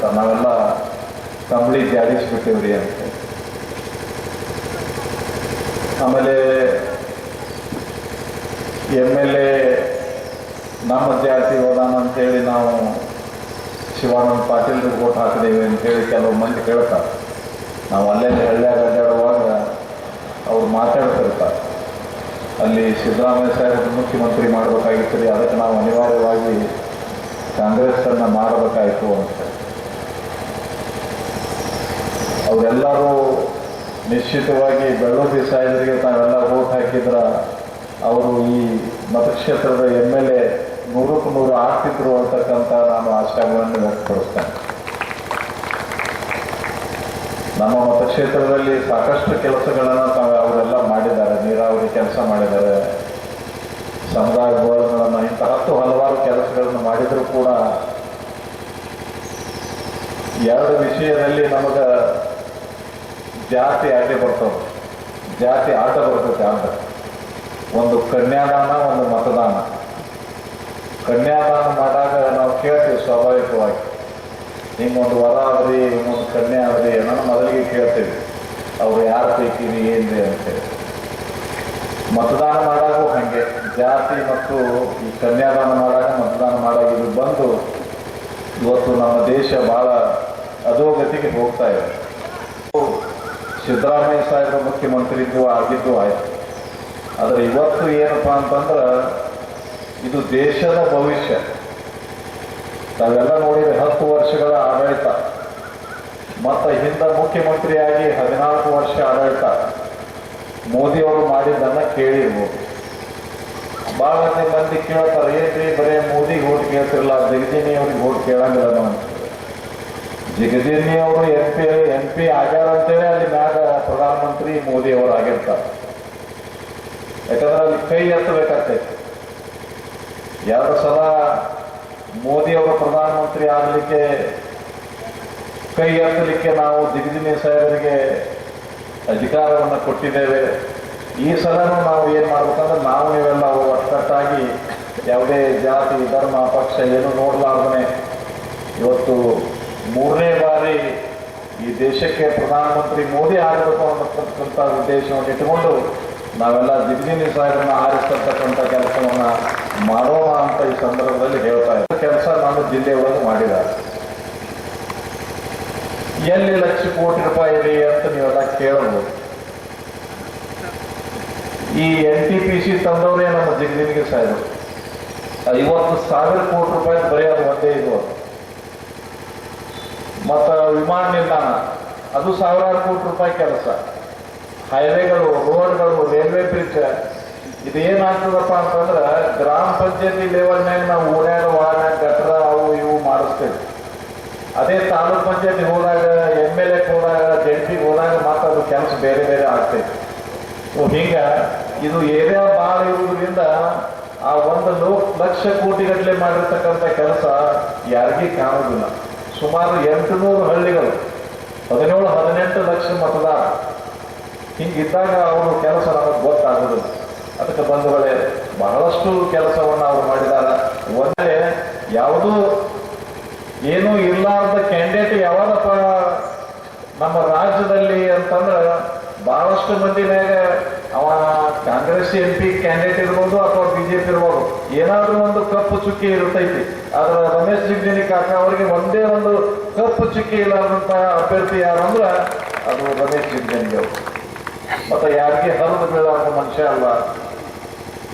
ಹೇಳ್ತಾರೆ, ನಾವೆಲ್ಲ ಕಂಬಳಿ ಜಾಡಿಸ್ಬಿಟ್ಟಿವ್ರಿ ಅಂತ. ಆಮೇಲೆ MLA ನಮ್ಮ ಜಾತಿ ಹೋದಾನ ಅಂತೇಳಿ ನಾವು ಶಿವಾನಂದ ಪಾಟೀಲ್ರಿಗೆ ವೋಟ್ ಹಾಕಿದೇವೆ ಅಂತೇಳಿ ಕೆಲವು ಮಂದಿ ಹೇಳ್ತಾರೆ. ನಾವು ಅಲ್ಲೇ ಹಳ್ಳಿಯಾಗ ಅಡ್ಡಾಡುವಾಗ ಅವ್ರು ಮಾತಾಡ್ತಿರ್ತಾರೆ, ಅಲ್ಲಿ ಸಿದ್ದರಾಮಯ್ಯ ಸಾಹೇಬ್ ಮುಖ್ಯಮಂತ್ರಿ ಮಾಡಬೇಕಾಗಿತ್ತು ರೀ, ಅದಕ್ಕೆ ನಾವು ಅನಿವಾರ್ಯವಾಗಿ ಕಾಂಗ್ರೆಸ್ಸನ್ನು ಮಾಡಬೇಕಾಯಿತು ಅಂತ. ಅವರೆಲ್ಲರೂ ನಿಶ್ಚಿತವಾಗಿ ಬೆಳ್ಳೂದಿ ಸಾಹೇಬರಿಗೆ ತಾವೆಲ್ಲ ವೋಟ್ ಹಾಕಿದ್ರ ಅವರು ಈ ಮತಕ್ಷೇತ್ರದ MLA 100ಕ್ಕೆ 100 ಆಗ್ತಿದ್ರು ಅಂತಕ್ಕಂಥ ನಾನು ಆಶಯಗಳನ್ನು ವ್ಯಕ್ತಪಡಿಸ್ತೇನೆ. ನಮ್ಮ ಮತಕ್ಷೇತ್ರದಲ್ಲಿ ಸಾಕಷ್ಟು ಕೆಲಸಗಳನ್ನು ಅವರೆಲ್ಲ ಮಾಡಿದ್ದಾರೆ. ನೀರಾವರಿ ಕೆಲಸ ಮಾಡಿದ್ದಾರೆ, ಸಮುದಾಯ ಭವನಗಳನ್ನು, ಇಂಥ ಹಲವಾರು ಕೆಲಸಗಳನ್ನು ಮಾಡಿದರೂ ಕೂಡ ಎರಡು ವಿಷಯದಲ್ಲಿ ನಮಗೆ ಜಾತಿ ಆಟ ಬರ್ತವೆ, ಜಾತಿ ಆಟ ಬರ್ತೈತೆ ಆಟ. ಒಂದು ಕನ್ಯಾದಾನ, ಒಂದು ಮತದಾನ. ಕನ್ಯಾದಾನ ಮಾಡಾಗ ನಾವು ಕೇಳ್ತೀವಿ ಸ್ವಾಭಾವಿಕವಾಗಿ, ನಿಮ್ಮೊಂದು ವರ ಆದ್ರಿ, ನಿಮ್ಮೊಂದು ಕನ್ಯಾ ಆದ್ರಿ, ನಾನು ಮೊದಲಿಗೆ ಕೇಳ್ತೀವಿ ಅವ್ರು ಯಾರ ಪೈಕಿ ಏನ್ರಿ ಅಂತೇಳಿ. ಮತದಾನ ಮಾಡಾಗೂ ಹಾಗೆ ಜಾತಿ ಮತ್ತು ಈ ಕನ್ಯಾದಾನ ಮಾಡಾಗ ಮತದಾನ ಮಾಡಾಗ ಇದು ಬಂದು ಇವತ್ತು ನಮ್ಮ ದೇಶ ಬಹಳ ಅಧೋಗತಿಗೆ ಹೋಗ್ತಾ ಇದೆ. ಸಿದ್ದರಾಮಯ್ಯ ಸಾಹೇಬರು ಮುಖ್ಯಮಂತ್ರಿದ್ದು ಆಗಿದ್ದು ಆಯ್ತು, ಆದರೆ ಇವತ್ತು ಏನಪ್ಪ ಅಂತಂದ್ರೆ ಇದು ದೇಶದ ಭವಿಷ್ಯ. ತಾವೆಲ್ಲ ನೋಡಿದ್ರೆ 10 ವರ್ಷಗಳ ಆಡಳಿತ ಮತ್ತು ಹಿಂದೆ ಮುಖ್ಯಮಂತ್ರಿಯಾಗಿ 14 ವರ್ಷ ಆಡಳಿತ ಮೋದಿಯವರು ಮಾಡಿದ್ದನ್ನು ಕೇಳಿರ್ಬೋದು. ಭಾಳ ಮಂದಿ ಕೇಳ್ತಾರೆ, ಏನ್ರಿ ಬರೀ ಮೋದಿಗೆ ಓಟ್ ಕೇಳ್ತಿರಲ್ಲ, ಜಗದೀನಿ ಅವ್ರಿಗೆ ಓಟ್ ಕೇಳಂಗಿಲ್ಲ ನಾವು. ಜಗದೀನಿ ಅವರು MP ಆಗ್ಯಾರ ಅಂತೇಳಿ ಅಲ್ಲಿ ಮ್ಯಾಗ ಪ್ರಧಾನಮಂತ್ರಿ ಮೋದಿ ಅವರು ಆಗಿರ್ತಾರೆ. ಯಾಕಂದ್ರೆ ಅಲ್ಲಿ ಕೈ ಎತ್ತಬೇಕಾಗ್ತೈತಿ. 2 ಸಲ ಮೋದಿ ಅವರು ಪ್ರಧಾನಮಂತ್ರಿ ಆಗಲಿಕ್ಕೆ ಕೈ ಎತ್ತಲಿಕ್ಕೆ ನಾವು ಜಗದೀನಿ ಸಾಹೇಬರಿಗೆ ಅಧಿಕಾರವನ್ನು ಕೊಟ್ಟಿದ್ದೇವೆ. ಈ ಸಲನೂ ನಾವು ಏನು ಮಾಡ್ಬೇಕಂದ್ರೆ ನಾವು ನೀವೆಲ್ಲ ಒಟ್ಟುಕಟ್ಟಾಗಿ ಯಾವುದೇ ಜಾತಿ ಧರ್ಮ ಪಕ್ಷ ಏನು ನೋಡಲಾರ್ದೇ ಇವತ್ತು 3ನೇ ಬಾರಿ ಈ ದೇಶಕ್ಕೆ ಪ್ರಧಾನಮಂತ್ರಿ ಮೋದಿ ಆಗಬೇಕು ಅನ್ನತಕ್ಕಂಥ ಉದ್ದೇಶವನ್ನು ಇಟ್ಟುಕೊಂಡು ನಾವೆಲ್ಲ ಜಗದೀನಿ ಸಾಹೇಬರನ್ನ ಆರಿಸ್ತಕ್ಕಂಥ ಕೆಲಸವನ್ನು ಮಾಡೋಣ ಅಂತ ಈ ಸಂದರ್ಭದಲ್ಲಿ ಹೇಳ್ತಾ ಇದ್ದಾರೆ. ಕೆಲಸ ನಮ್ಮ ಜಿಲ್ಲೆಯೊಳಗೆ ಮಾಡಿದ್ದಾರೆ. ಎಲ್ಲಿ ಲಕ್ಷ ಕೋಟಿ ರೂಪಾಯಿ ಇದೆ ಅಂತ ನೀವೆಲ್ಲ ಕೇಳಬಹುದು. ಈ NTPC ತಂದವರೇ ನಮ್ಮ ಜಗದೀನಿಗೆ ಸಾಹೇಬರು 50,000 ಕೋಟಿ ರೂಪಾಯಿ ಬರೀ ಅದು ಒಂದೇ ಇದು. ಮತ್ತು ವಿಮಾನ ನಿಲ್ದಾಣ ಅದು 1000 ಕೋಟಿ ರೂಪಾಯಿ ಕೆಲಸ. ಹೈವೇಗಳು, ರೋಡ್ಗಳು, ರೈಲ್ವೆ ಬ್ರಿಡ್ಜ್, ಇದೇನಾಗ್ತದಪ್ಪ ಅಂತಂದ್ರೆ ಗ್ರಾಮ ಪಂಚಾಯತಿ ಲೆವೆಲ್ನಾಗ ನಾವು ಓಡಾಡೋ ವಾಹನ ಗಟ್ರ ಅವು ಇವು ಮಾಡಿಸ್ತೇವೆ. ಅದೇ ತಾಲೂಕ್ ಪಂಚಾಯತಿ ಹೋದಾಗ, MLA ಹೋದಾಗ, ಜಡ್ಪಿಗೆ ಹೋದಾಗ ಮಾತ್ರ ಅದು ಕೆಲಸ ಬೇರೆ ಬೇರೆ ಆಗ್ತೈತೆ. ಹಿಂಗೆ ಇದು ಏರಿಯಾ ಭಾಳ ಇರುವುದರಿಂದ ಆ 1 ಲಕ್ಷ ಕೋಟಿ ಗಟ್ಟಲೆ ಮಾಡಿರ್ತಕ್ಕಂಥ ಕೆಲಸ ಯಾರಿಗೂ ಕಾಣೋದಿಲ್ಲ. ಸುಮಾರು 800 ಹಳ್ಳಿಗಳು, 17-18 ಲಕ್ಷ ಮತದಾರ. ಹಿಂಗಿದ್ದಾಗ ಅವರು ಕೆಲಸ ನಮಗೆ ಗೊತ್ತಾಗೋದಿಲ್ಲ. ಅದಕ್ಕೆ ಬಂಧುಗಳೇ, ಬಹಳಷ್ಟು ಕೆಲಸವನ್ನು ಅವರು ಮಾಡಿದ್ದಾರೆ. ಒಂದೇ ಯಾವುದೂ ಏನೂ ಇರ್ಲಾರ್ದ ಕ್ಯಾಂಡಿಡೇಟ್ ಯಾವಾಗಪ್ಪ ನಮ್ಮ ರಾಜ್ಯದಲ್ಲಿ ಅಂತಂದ್ರೆ ಬಹಳಷ್ಟು ಮಂದಿ ಮ್ಯಾಗ ಅವ ಕಾಂಗ್ರೆಸ್ MP ಕ್ಯಾಂಡಿಡೇಟ್ ಇರ್ಬೋದು ಅಥವಾ BJP ಇರ್ಬೋದು, ಏನಾದ್ರೂ ಒಂದು ಕಪ್ಪು ಚುಕ್ಕಿ ಇರ್ತೈತಿ. ಆದ್ರೆ ರಮೇಶ್ ಜಿಗಜಿಣಗಿ ಕಾಕ ಅವರಿಗೆ ಒಂದೇ ಒಂದು ಕಪ್ಪು ಚುಕ್ಕಿ ಇಲ್ಲದಂತ ಅಭ್ಯರ್ಥಿ ಯಾರಂದ್ರೆ ಅದು ರಮೇಶ್ ಜಿಗಜಿಣಗಿ ಅವರು. ಮತ್ತೆ ಯಾರಿಗೆ ಹರಿದು ಬೀಳಾದ ಮನುಷ್ಯ ಅಲ್ಲ.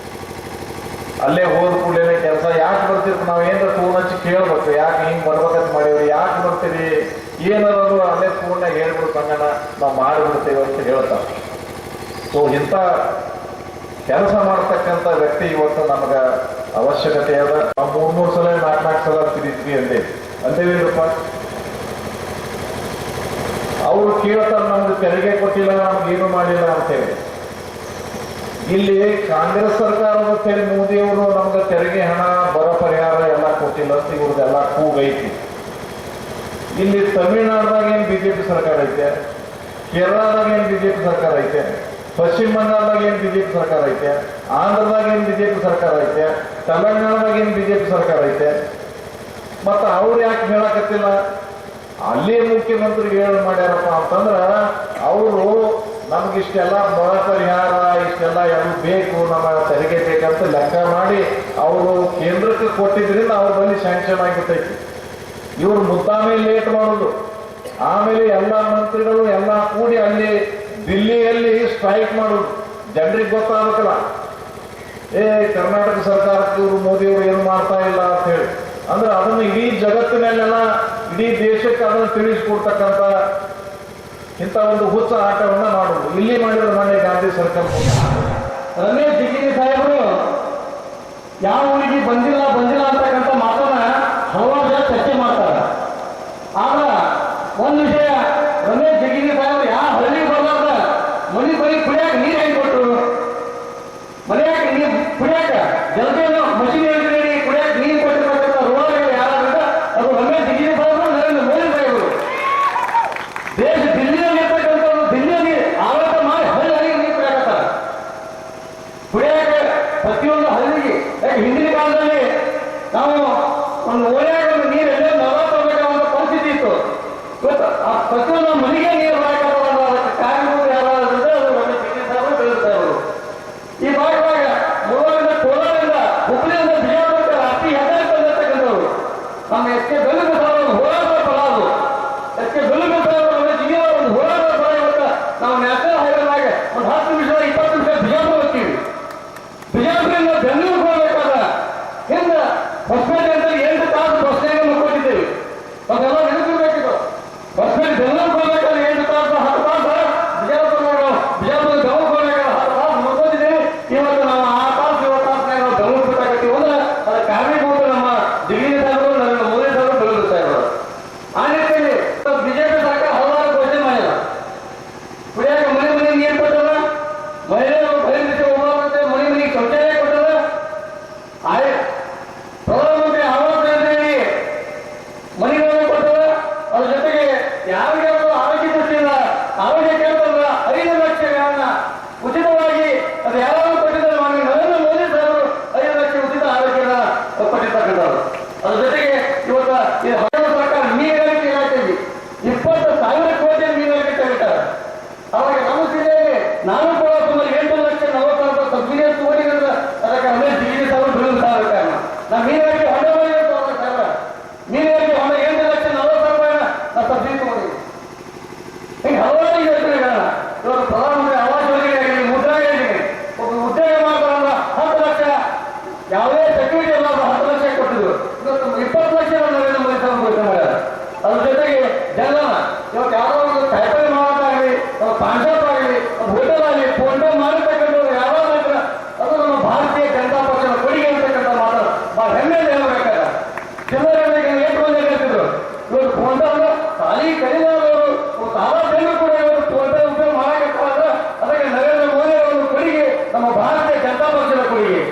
ಅಲ್ಲೇ ಹೋದ ಕೂಡಲೇ ಕೆಲಸ ಯಾಕೆ ಬರ್ತಿರ್ತೀವಿ ನಾವು ಏನಾರ ಫೋನ್ ಹಚ್ಚಿ ಕೇಳ್ಬೇಕು, ಯಾಕೆ ಹಿಂಗೆ ಬರ್ಬೇಕಂತ ಮಾಡೀವಿ, ಯಾಕೆ ಬರ್ತೀವಿ, ಏನಾದ್ರು ಅಲ್ಲೇ ಫೋನ್ನಾಗ ಹೇಳ್ಬಿಡು ಸಂಗನ ನಾವು ಮಾಡಿಬಿಡ್ತೇವೆ ಅಂತ ಹೇಳ್ತಾರೆ. ಸೊ ಇಂಥ ಕೆಲಸ ಮಾಡ್ತಕ್ಕಂಥ ವ್ಯಕ್ತಿ ಇವತ್ತು ನಮಗೆ ಅವಶ್ಯಕತೆ ಅದ. ನಾವು 3 ಸಲ 4 ಸಲ ತಿರುಗಿ ಅಂತೇವಿಲ್ಲಪ್ಪ. ಅವರು ಕೇಳ್ತಾರೆ ನಮ್ಗೆ ತೆರಿಗೆ ಕೊಟ್ಟಿಲ್ಲ, ನಮ್ಗೇನು ಮಾಡಿಲ್ಲ ಅಂತೇಳಿ. ಇಲ್ಲಿ ಕಾಂಗ್ರೆಸ್ ಸರ್ಕಾರದ ಸೇರಿ ಮೋದಿಯವರು ನಮ್ಗೆ ತೆರಿಗೆ ಹಣ, ಬರ ಪರಿಹಾರ ಎಲ್ಲ ಕೊಟ್ಟಿಲ್ಲ ಅಂತ ಇವ್ರದ್ದೆಲ್ಲ ಕೂಗೈತಿ. ಇಲ್ಲಿ ತಮಿಳುನಾಡ್ದಾಗ ಏನು BJP ಸರ್ಕಾರ ಐತೆ, ಕೇರಳದಾಗ ಏನು BJP ಸರ್ಕಾರ ಐತೆ, ಪಶ್ಚಿಮ ಬಂಗಾಳದಾಗ ಏನು BJP ಸರ್ಕಾರ ಐತೆ, ಆಂಧ್ರದಾಗ ಏನು BJP ಸರ್ಕಾರ ಐತೆ, ತೆಲಂಗಾಣದಾಗ ಏನು BJP ಸರ್ಕಾರ ಐತೆ. ಮತ್ತು ಅವ್ರು ಯಾಕೆ ಹೇಳಕತ್ತಿಲ್ಲ? ಅಲ್ಲಿ ಮುಖ್ಯಮಂತ್ರಿ ಏನು ಮಾಡ್ಯಾರಪ್ಪ ಅಂತಂದ್ರೆ ಅವರು ನಮ್ಗಿಷ್ಟೆಲ್ಲ ಬರ ಪರಿಹಾರ ಇಷ್ಟೆಲ್ಲ ಯಾರು ಬೇಕು ನಮ್ಮ ತೆರಿಗೆ ಬೇಕಂತ ಲೆಕ್ಕ ಮಾಡಿ ಅವರು ಕೇಂದ್ರಕ್ಕೆ ಕೊಟ್ಟಿದ್ರಿಂದ ಅವ್ರ ಬಳಿ ಸ್ಯಾಂಕ್ಷನ್ ಆಗಿರ್ತೈತಿ. ಇವರು ಮುದ್ದಾಮೇ ಲೇಟ್ ಮಾಡೋದು, ಆಮೇಲೆ ಎಲ್ಲ ಮಂತ್ರಿಗಳು ಎಲ್ಲ ಕೂಡಿ ಅಲ್ಲಿ ದಿಲ್ಲಿಯಲ್ಲಿ ಸ್ಟ್ರೈಕ್ ಮಾಡೋದು. ಜನರಿಗೆ ಗೊತ್ತಾಗಬೇಕಲ್ಲ, ಕರ್ನಾಟಕ ಸರ್ಕಾರಕ್ಕೆ ಇವರು ಮೋದಿಯವರು ಏನು ಮಾಡ್ತಾ ಇಲ್ಲ ಅಂತ ಹೇಳಿ. ಅಂದ್ರೆ ಅದನ್ನು ಇಡೀ ಜಗತ್ತಿನಲ್ಲೆಲ್ಲ ಇಡೀ ದೇಶಕ್ಕೆ ಅದನ್ನು ತಿಳಿಸ್ಕೊಡ್ತಕ್ಕಂಥ ಇಂಥ ಒಂದು ಹುಚ್ಚ ಆಟವನ್ನ ಮಾಡುವುದು. ಇಲ್ಲಿ ಮಾಡಿದ್ರೆ ಮನೆ ಗಾಂಧಿ ಸರ್ಕಾರ ರಮೇಶ್ ಜಿಗಜಿಣಗಿ ಸಾಹೇಬರು ಯಾವ ಊರಿಗೆ ಬಂದಿಲ್ಲ ಅಂತಕ್ಕಂಥ ಮಾತನ್ನ ಹಲವಾರು ಜನ ಚರ್ಚೆ ಮಾಡ್ತಾರೆ. ಆಗ ಒಂದು ವಿಷಯ, ರಮೇಶ್ ಜಿಗಜಿಣಗಿ ಸಾಹೇಬರು ಯಾವ ಹಳ್ಳಿ ಬರ್ಲಾರ್ದ ಮನೆ ಬರೀ ಕುಡಿಯಾಕ ನೀರು ಹೆಂಗೆ ಕೊಟ್ಟರು, ಮನೆಯಾಗ ನೀರು ಕುಡಿಯಾಕ ಜಲದೇನು ಮಷಿನ್ ನೀಡಿ ಕುಡಿಯಾಕ ನೀರು ಕೊಟ್ಟಿರ್ತಕ್ಕಂಥ ಋಣಗಳು ಯಾರಾದ್ರಿಂದ ಅದು ರಮೇಶ್ ಜಿಗಜಿಣಗಿ ಸಾಹೇಬರು, ನರೇಂದ್ರ ಮೋದಿ ಸಾಹೇಬರು. ದೇಶ ದಿಲ್ಲಿಯಲ್ಲಿ ಇರ್ತಕ್ಕಂಥವ್ರು ದಿಲ್ಲಿಯಲ್ಲಿ ಆಡಳಿತ ಮಾಡಿ ಹಳ್ಳಿ ಹಳ್ಳಿಗೆ ನೀರು ಕುಡಿಯಾಕತ್ತಾರೆ. ಕುಡಿಯಾಕ ಪ್ರತಿಯೊಂದು ಹಳ್ಳಿಗೆ, ಹಿಂದಿನ ಕಾಲದಲ್ಲಿ ನಾವು ಒಂದು ಓಣ್ಯಾಗ ಒಂದು ನೀರು ಎಲ್ಲ ನಲವತ್ತೊಂಬತ್ತು ಪರಿಸ್ಥಿತಿ ಇತ್ತು. ಇವತ್ತು ಪ್ರತಿಯೊಂದು ಮನೆಗೆ ನೀರು ಹಾಕಬಹುದು. ಅದಕ್ಕೆ ಕಾರಣಗಳು ಯಾರಾದ್ರಿಂದ ಅದು ರಮೇಶ್ ಜಿಗಜಿಣಗಿ ಸಾಹೇಬರು ಬೆಳೆಸ್ತಾ ಇವರು. ಈ ಭಾಗದಾಗ ಮುಳುಗಿಂದ ಕೋಲಾರದಿಂದ ಹುಬ್ಬಳ್ಳಿಯಿಂದ ಬಿಜಾಪುರಕ್ಕೆ ರಾತ್ರಿ ಹೆದ್ದಾರಿ ಬಂದಿರ್ತಕ್ಕಂಥವ್ರು ನಮ್ಮ ಎಸ್ ಕೆ ಬೆಲ್ಲುಗ ಸಾಹೇಬರು ಹೋರಾಟದ ಫಲ ಅದು. ಎಸ್ ಕೆ ಬೆಲ್ಲುಗ ಸಾಹೇಬರು ರಮೇಶ್ ಜಿಗಜಿಣಗಿ ಒಂದು ಹೋರಾಟದ ಫಲ. ಇವತ್ತು ನಾವು ನ್ಯಾಷನಲ್ ಹೈವೇನಾಗ ಒಂದು 10 ನಿಮಿಷ 20 ನಿಮಿಷ ಬಿಜಾಪುರ ಹೋಗ್ತೀವಿ. ಬಿಜಾಪುರದಿಂದ ಬೆಂಗಳೂರಿಗೆ ಹೋಗ್ಬೇಕಾದ ಹಿಂದ ಹೊಸಪೇಟೆ ಅಂತ 8 ತಾಸು ಬಸ್ನಾಗ ಕೊಟ್ಟಿದ್ದೇವೆ. ಅದೆಲ್ಲ ನೆನಪಿರ್ಬೇಕಿತ್ತು. ಹೊಸಪೇಟೆ ಬೆಂಗಳೂರಿಗೆ ಹೋಗ್ಬೇಕಾದ್ರೆ 8 ತಾಸು 10 ತಾಸು ಬಿಜಾಪುರ ಬೆಂಗಳೂರಿಗೆ ಹೋಗ್ಬೇಕಾದ್ರೆ 10 ತಾಸು ಮುಗಿದಿದ್ದೇವೆ. ಇವತ್ತು ನಾವು 6 ತಾಸು 7 ತಾಸನಾಗ ನಾವು ಬೆಂಗಳೂರು ಬಿಟ್ಟಾಕತ್ತೀವಿ ಅಂದ್ರೆ ಅದರ ಕಾರಣೀಭೂತ ನಮ್ಮ ಜಿಗಜಿಣಗಿ ಸಾಹೇಬರು, ನರೇಂದ್ರ ಮೋದಿ ಸಾಹೇಬರು, ಬೆಂಗಳೂರು ಸಾಹೇಬರು. ಆ ನಿಟ್ಟಿನಲ್ಲಿ ಬಿಜೆಪಿ ಸರ್ಕಾರ ಹಲವಾರು ಘೋಷಣೆ ಮಾಡಿಲ್ಲ. ಕುಡಿಯಾಕ ಮನೆ ಮನೆ ನೀರು ಕೊಟ್ಟದ, ಮಹಿಳೆಯರು ಬಯಲಿಗೆ ಹೋಗುವಂತೆ ಮನೆ ಮನೆಗೆ ಶೌಚಾಲಯ ಕೊಟ್ಟದ, ಪ್ರಧಾನಮಂತ್ರಿ ಆವಾಸ್ ಯೋಜನೆಯಲ್ಲಿ ಮನೆಗಳನ್ನು ಕೊಟ್ಟದ. ಅದ್ರ ಜೊತೆಗೆ ಯಾರಿಗೆ ಆರೋಗ್ಯ ದೃಷ್ಟಿಯಿಂದ ಆರೋಗ್ಯ ಕೇಂದ್ರ 5 ಲಕ್ಷಗಳನ್ನ ಉಚಿತವಾಗಿ ಅದು ಯಾರು ಕೊಟ್ಟಿದ್ದಾರೆ. ಮಾನ್ಯ ನರೇಂದ್ರ ಮೋದಿ ಸಾಹೇಬರು 5 ಲಕ್ಷ ಉಚಿತ ಆರೋಗ್ಯದ ಕೊಟ್ಟಿರ್ತಕ್ಕಂಥವ್ರು. ಅದ್ರ ಜೊತೆಗೆ ಇವತ್ತು ಈ ಹಲವು ಸರ್ಕಾರ ಮೀನುಗಾರಿಕೆ ಇಲಾಖೆಯಲ್ಲಿ 20,000 ಕೋಟಿ ಮೀನುಗಾರಿಕೆ ತೆಗಿತಾರೆ. ಅವಾಗ ನಮ್ಮ ಜಿಲ್ಲೆಯಲ್ಲಿ ನಾನು ಕೂಡ ಸುಮಾರು 8,40,000 ಸಬ್ಸಿಡಿ ತಗೊಂಡಿದ್ರೆ ಅದಕ್ಕೆ ರಮೇಶ್ ಜಿಗಜಿಣಗಿ ಸಾಹೇಬರು ಬೆಳೆದು ಕಾರಣ. ನಾವು ಮೀನುಗಾರಿಕೆ ಹೊಂಡ ಸಾಹೇಬ ಮೀನುಗಾರಿಕೆ ಹೊಂಡ 8,40,000 ನಾವು ಸಬ್ಸಿಡಿ ತಗೊಂಡಿದ್ವಿ. ಹಿಂಗೆ ಹಲವಾರು ಯೋಜನೆಗಳನ್ನ ಇವತ್ತು ಪ್ರಧಾನಮಂತ್ರಿ ಆವಾಸ್ ಯೋಜನೆ ಆಗಲಿ, ಮುದ್ರಾ ಯೋಜನೆ, ಒಬ್ಬ ಉದ್ಯೋಗ ಮಾಡ್ತಾರಲ್ಲ 10 ಲಕ್ಷ ಯಾವುದೇ ಸೆಕ್ಯೂರಿಟಿ ಇಲ್ಲ 10 ಲಕ್ಷ ಕೊಟ್ಟಿದ್ರು. ಇವತ್ತು 20 ಲಕ್ಷ ನರೇಂದ್ರ ಮೋದಿ ಸಾಹೇಬರು ಘೋಷಣೆ ಮಾಡ್ಯಾರ. ಅದ್ರ ಜೊತೆಗೆ ಜನನ ಇವತ್ತು ಯಾವುದೋ ಒಂದು ಕಾಯಿಪಲ್ಲೆ ಮಾರಾಟ ಪಾನ್ ಶಾಪ್ ಆಗಲಿ, ಹೋಟೆಲ್ ಆಗಲಿ, ಫೋನ್ ಪೇ ಮಾಡಿರ್ತಕ್ಕಂಥವ್ರು ಯಾವಾಗ ಅದು ನಮ್ಮ ಭಾರತೀಯ ಜನತಾ ಪಕ್ಷದ ಕೊಡುಗೆ ಅಂತಕ್ಕಂಥ ಮಾತು ಬಹಳ ಹೆಮ್ಮೆಯಿಂದ ಹೇಳ್ಬೇಕಾದ್ರೆ ಜನರಿಗೆ ಎಷ್ಟು ಮಂದಿ ಹೇಳ್ತಿದ್ರು. ಇವತ್ತು ಫೋನ್ ಪೇ ಖಾಲಿ ಕಲಿದವರು ಸಾಲ ಜನರು ಕೂಡ ಇವತ್ತು ಫೋನ್ ಪೇ ಉಪಯೋಗ ಮಾಡಬೇಕಾದ್ರೆ ಅದಕ್ಕೆ ನರೇಂದ್ರ ಮೋದಿ ಅವರ ಕೊಡುಗೆ ನಮ್ಮ ಭಾರತೀಯ ಜನತಾ ಪಕ್ಷದ ಕೊಡುಗೆ.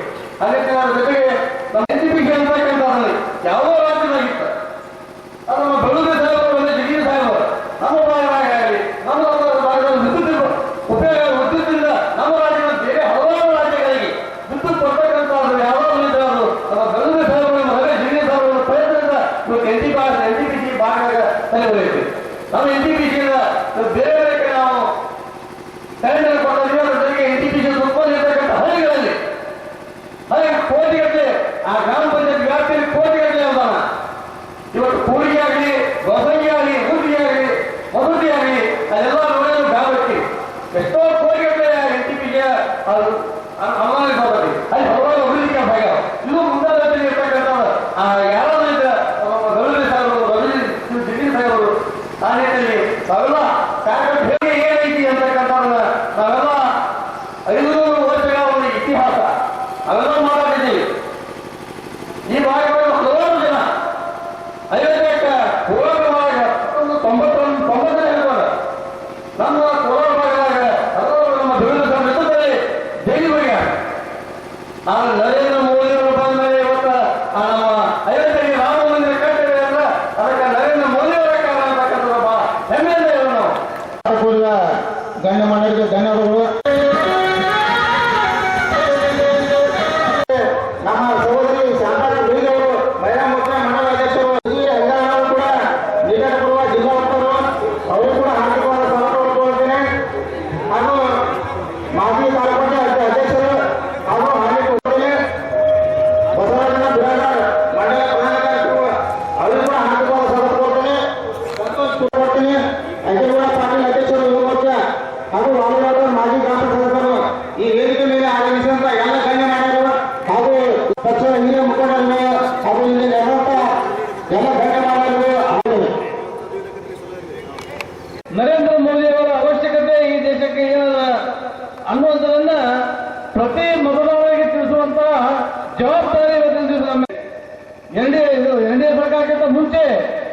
ಅದಕ್ಕೆ ಅದರ ಜೊತೆಗೆ ನಮ್ಮ NTPC ಅಂತಕ್ಕಂಥದ್ರಲ್ಲಿ ಯಾವುದೋ ರಾಜ್ಯದಾಗಿತ್ತು ಅದು ನಮ್ಮ ಬೆಳೂರು ಸಾಹೇಬರು, ಜಿಗಜಿಣಗಿ ಸಾಹೇಬರು ನಮ್ಮ ಭಾಗವಾಗಿ ನಮ್ಮ ಭಾಗದಲ್ಲಿ ವಿದ್ಯುತ್ ಉಪಯೋಗ ವಿದ್ಯುತ್ತಿಂದ ನಮ್ಮ ರಾಜ್ಯದ ಬೇರೆ ಹಲವಾರು ರಾಜ್ಯಗಳಿಗೆ ವಿದ್ಯುತ್ ಕೊಡ್ತಕ್ಕಂಥದ್ದು ಯಾವಾಗ ಇದ್ದಾರು ನಮ್ಮ ಬೆಳೂರು ಸಾಹೇಬರು, ರಮೇಶ್ ಜಿಗಜಿಣಗಿ ಸಾಹೇಬರ ಪ್ರಯತ್ನದಿಂದ ಇವತ್ತು NTPC ಭಾಗದಾಗ ತಲೆ ಹೊಡೆಯುತ್ತೆ. ನಮ್ಮ NTPCಯಿಂದ ಬೇರೆ ಬೇರೆ ಕಡೆ ನಾವು ಕರೆಂಟ್ ಕೊಡೋದು. ಅದರ ಜೊತೆಗೆ NTPC ಸುತ್ತಮುತ್ತ ಇರ್ತಕ್ಕಂಥ ಹಳ್ಳಿಗಳಲ್ಲಿ ಕೋಟಿಗಟ್ಟಲೆ ಆ ಗ್ರಾಮ ಪಂಚಾಯತ್ ವ್ಯಾಪ್ತಿಯಲ್ಲಿ ಕೋಟಿಗಟ್ಟಲೆ ಅನುದಾನ ಇವತ್ತು ಕೂಡಿಗೆ ಆಗಲಿ, ಬಸಂಗಿ ಆಗಲಿ, ಊಟಿಗೆ ಆಗಲಿ, ಮಧುತಿ ಆಗಲಿ ಅದೆಲ್ಲ ನೋಡಿದ್ರು ಗಾಬಟ್ಟಿ ಎಷ್ಟೋ ಕೋಟಿಗಟ್ಟಲೆ NTPC ಅನುದಾನ ಬರ್ತದೆ. ಅಲ್ಲಿ ಹಲವಾರು ಅಭಿವೃದ್ಧಿ ಭಾಗ ಇದು ಮುಂದಾದಲ್ಲಿ ಇರ್ತಕ್ಕಂಥ ಯಾರಾದ್ರೂ ಬೆಳೂರು ಸಾಹೇಬರು, ರಮೇಶ್ ಜಿಗಜಿಣಗಿ ಸಾಹೇಬರು ಆ ನಿಟ್ಟಿನಲ್ಲಿ ತಾವೆಲ್ಲ ಕಾರ್ಯಕ್ರಮ ಹೇಗೆ ಏನೈತಿ ಅಂತಕ್ಕಂಥದ್ದನ್ನ ನಾವೆಲ್ಲ 500 ವರ್ಷಗಳ ಒಂದು ಇತಿಹಾಸ ಅವೆಲ್ಲ ಮಾತಾಡಿದ್ದೀವಿ. ಈ ಭಾಗದಲ್ಲಿ ಹಲವಾರು ಜನ ಅಯೋಧ್ಯಕ್ಕೆ ಹೋಗುವಾಗ ಜನಗಣಮನಗಳು ನರೇಂದ್ರ ಮೋದಿ ಅವರ ಅವಶ್ಯಕತೆ ಈ ದೇಶಕ್ಕೆ ಏನದ ಅನ್ನುವಂಥದನ್ನ ಪ್ರತಿ ಮತದಾರರಿಗೆ ತಿಳಿಸುವಂತಹ ಜವಾಬ್ದಾರಿ ಇವತ್ತಿನ ದಿವಸ ನಮ್ಮ ಎನ್ಡಿಎ ಸರ್ಕಾರಕ್ಕಿಂತ ಮುಂಚೆ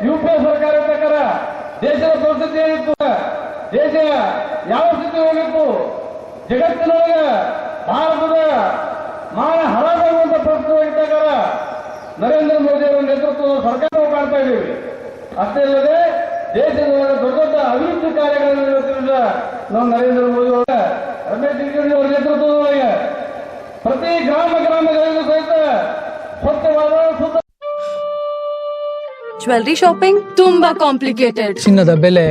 ಯುಪಿಎ ಸರ್ಕಾರ ಪ್ರಕಾರ ದೇಶದ ಪರಿಸ್ಥಿತಿ ಏನಿತ್ತು, ದೇಶ ಯಾವ ಸ್ಥಿತಿ ಹೋಗಿತ್ತು, ಜಗತ್ತಿನೊಳಗೆ ಭಾರತದ ಮಾನ ಹರಾಜಾಗುವಂತ ಪರಿಸ್ಥಿತಿ ಹೋಗಿದ್ದಾಗ ನರೇಂದ್ರ ಮೋದಿ ಅವರ ನೇತೃತ್ವದ ಸರ್ಕಾರವು ಕಾಣ್ತಾ ಇದ್ದೀವಿ. ಅಷ್ಟೇ ಅಲ್ಲದೆ ದೇಶದ ದೊಡ್ಡ ದೊಡ್ಡ ಅಭಿವೃದ್ಧಿ ಕಾರ್ಯಗಳನ್ನು ನಿರ್ವಹಿಸಿದ ನಾವು ನರೇಂದ್ರ ಮೋದಿ ಅವರ ರಮೇಶ್ ಜಿಗಜಿಣಗಿ ಅವರ ನೇತೃತ್ವದೊಳಗೆ ಪ್ರತಿ ಗ್ರಾಮಗಳಿಗೂ ಸಹಿತ ಸ್ವಚ್ಛವಾದ ಶುದ್ಧ ಜ್ಯುವೆಲ್ರಿ ಶಾಪಿಂಗ್ ತುಂಬಾ ಕಾಂಪ್ಲಿಕೇಟೆಡ್. ಚಿನ್ನದ ಬೆಲೆ,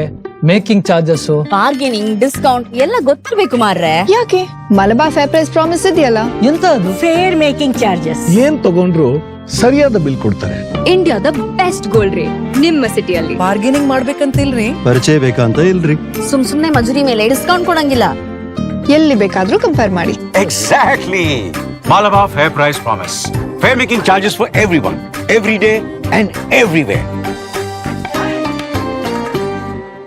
ಮೇಕಿಂಗ್ ಚಾರ್ಜಸ್, ಬಾರ್ಗೇನಿಂಗ್, ಡಿಸ್ಕೌಂಟ್ ಎಲ್ಲ ಗೊತ್ತಿರ್ಬೇಕು ಮಾರ್ರೆ. ಯಾಕೆ ಮಲಬಾರ್ ಫೇರ್ ಪ್ರೈಸ್ ಪ್ರಾಮಿಸ್ ಇದೆಯಲ್ಲ, ಎಂತ ಅದು? Fair making charges. ಏನ್ ತಗೊಂಡ್ರು ಸರಿಯಾದ ಬಿಲ್ ಕೊಡ್ತಾರೆ. ಇಂಡಿಯಾದ ಬೆಸ್ಟ್ ಗೋಲ್ಡ್ ರೇಟ್ ನಿಮ್ಮ ಸಿಟಿಯಲ್ಲಿ. ಬಾರ್ಗೇನಿಂಗ್ ಮಾಡ್ಬೇಕಂತಿಲ್ರಿ, ಪರಿಚಯ ಬೇಕಂತ ಇಲ್ರಿ. ಸುಮ್ನೆ ಮಜೂರಿ ಮೇಲೆ ಡಿಸ್ಕೌಂಟ್ ಕೊಡಂಗಿಲ್ಲ. ಎಲ್ಲಿ ಬೇಕಾದ್ರೂ ಕಂಪೇರ್ ಮಾಡಿ. Exactly. Malabar Fair Price Promise. Fair making charges for everyone, every day and everywhere.